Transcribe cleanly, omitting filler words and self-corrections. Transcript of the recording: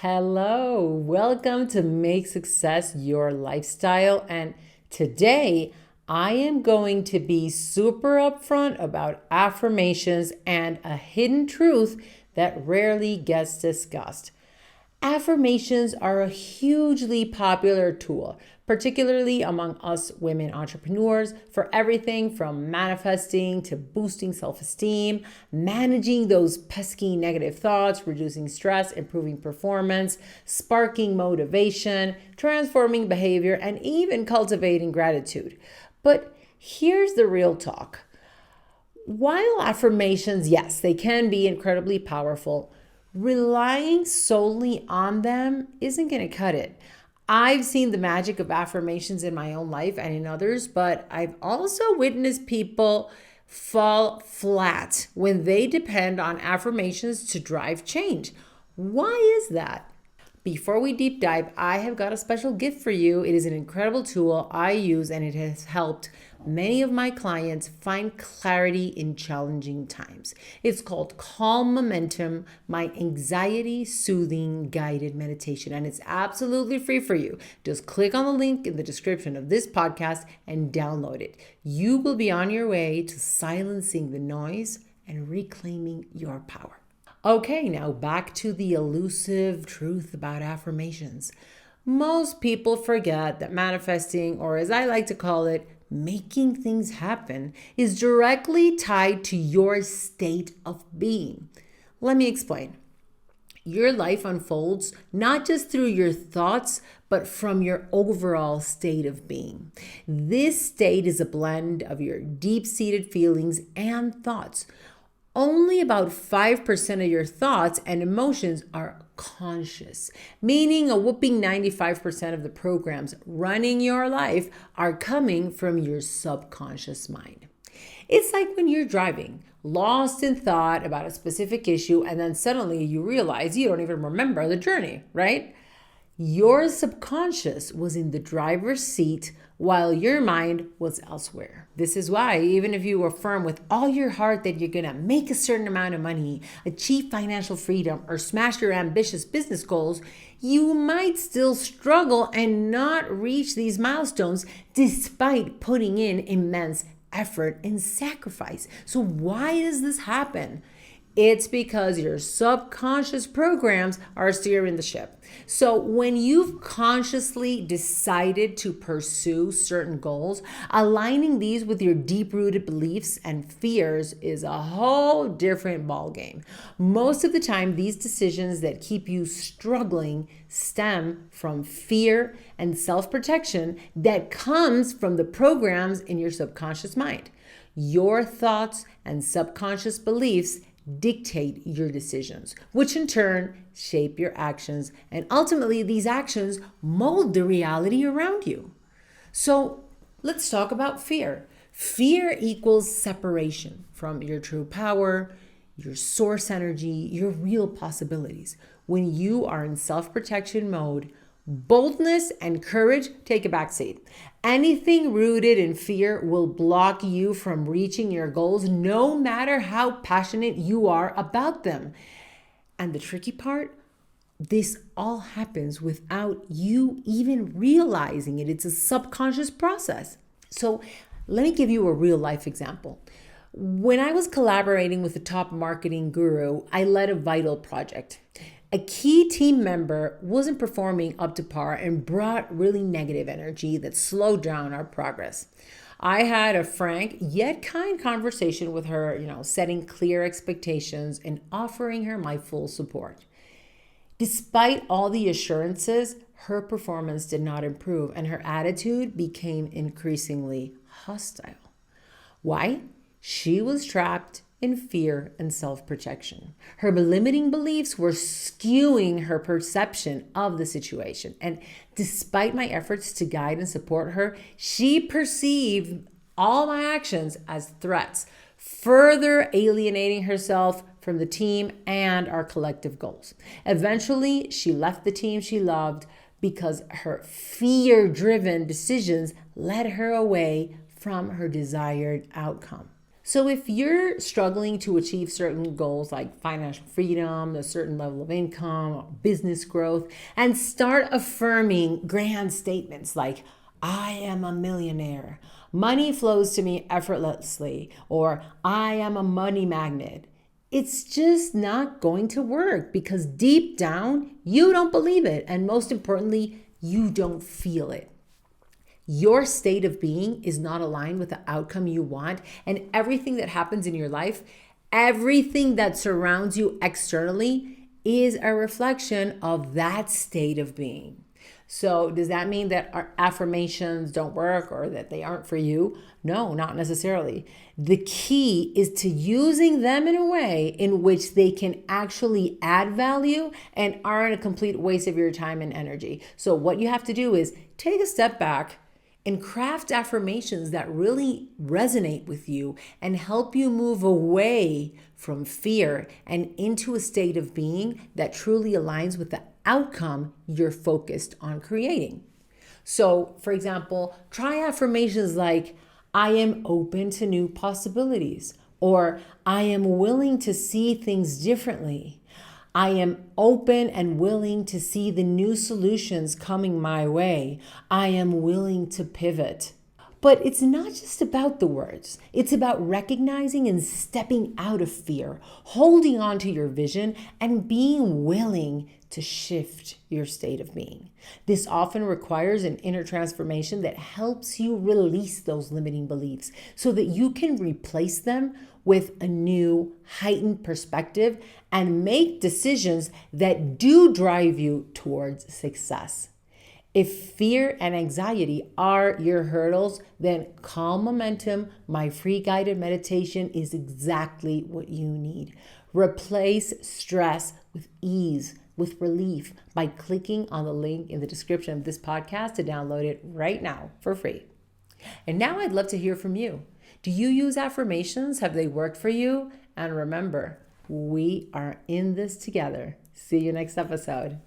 Hello, welcome to Make Success Your Lifestyle. And today I am going to be super upfront about affirmations and a hidden truth that rarely gets discussed. Affirmations are a hugely popular tool, particularly among us women entrepreneurs, for everything from manifesting to boosting self esteem, managing those pesky negative thoughts, reducing stress, improving performance, sparking motivation, transforming behavior, and even cultivating gratitude. But here's the real talk. While affirmations, yes, they can be incredibly powerful, relying solely on them isn't going to cut it. I've seen the magic of affirmations in my own life and in others, but I've also witnessed people fall flat when they depend on affirmations to drive change. Why is that? Before we deep dive, I have got a special gift for you. It is an incredible tool I use, and it has helped many of my clients find clarity in challenging times. It's called Calm Momentum, my anxiety soothing guided meditation, and it's absolutely free for you. Just click on the link in the description of this podcast and download it. You will be on your way to silencing the noise and reclaiming your power. Okay, now back to the elusive truth about affirmations. Most people forget that manifesting, or as I like to call it, making things happen, is directly tied to your state of being. Let me explain. Your life unfolds not just through your thoughts, but from your overall state of being. This state is a blend of your deep-seated feelings and thoughts. Only about 5% of your thoughts and emotions are conscious, meaning a whooping 95% of the programs running your life are coming from your subconscious mind. It's like when you're driving, lost in thought about a specific issue, and then suddenly you realize you don't even remember the journey, right? Your subconscious was in the driver's seat while your mind was elsewhere. This is why, even if you affirm with all your heart that you're gonna make a certain amount of money, achieve financial freedom, or smash your ambitious business goals, you might still struggle and not reach these milestones despite putting in immense effort and sacrifice. So, why does this happen? It's because your subconscious programs are steering the ship. So when you've consciously decided to pursue certain goals, aligning these with your deep-rooted beliefs and fears is a whole different ballgame. Most of the time, these decisions that keep you struggling stem from fear and self-protection that comes from the programs in your subconscious mind. Your thoughts and subconscious beliefs dictate your decisions, which in turn shape your actions. And ultimately, these actions mold the reality around you. So let's talk about fear. Fear equals separation from your true power, your source energy, your real possibilities. When you are in self-protection mode, boldness and courage take a backseat. Anything rooted in fear will block you from reaching your goals, no matter how passionate you are about them. And the tricky part, this all happens without you even realizing it. It's a subconscious process. So let me give you a real life example. When I was collaborating with a top marketing guru, I led a vital project. A key team member wasn't performing up to par and brought really negative energy that slowed down our progress. I had a frank yet kind conversation with her, setting clear expectations and offering her my full support. Despite all the assurances, her performance did not improve and her attitude became increasingly hostile. Why? She was trapped in fear and self-protection. Her limiting beliefs were skewing her perception of the situation. And despite my efforts to guide and support her, she perceived all my actions as threats, further alienating herself from the team and our collective goals. Eventually, she left the team she loved because her fear-driven decisions led her away from her desired outcome. So if you're struggling to achieve certain goals like financial freedom, a certain level of income, business growth, and start affirming grand statements like, I am a millionaire, money flows to me effortlessly, or I am a money magnet, it's just not going to work because deep down, you don't believe it. And most importantly, you don't feel it. Your state of being is not aligned with the outcome you want, and everything that happens in your life, everything that surrounds you externally is a reflection of that state of being. So, does that mean that our affirmations don't work or that they aren't for you? No, not necessarily. The key is to using them in a way in which they can actually add value and aren't a complete waste of your time and energy. So, what you have to do is take a step back and craft affirmations that really resonate with you and help you move away from fear and into a state of being that truly aligns with the outcome you're focused on creating. So, for example, try affirmations like, I am open to new possibilities, or I am willing to see things differently. I am open and willing to see the new solutions coming my way. I am willing to pivot. But it's not just about the words. It's about recognizing and stepping out of fear, holding on to your vision, and being willing to shift your state of being. This often requires an inner transformation that helps you release those limiting beliefs so that you can replace them with a new, heightened perspective and make decisions that do drive you towards success. If fear and anxiety are your hurdles, then Calm Momentum, my free guided meditation, is exactly what you need. Replace stress with ease, with relief by clicking on the link in the description of this podcast to download it right now for free. And now I'd love to hear from you. Do you use affirmations? Have they worked for you? And remember, we are in this together. See you next episode.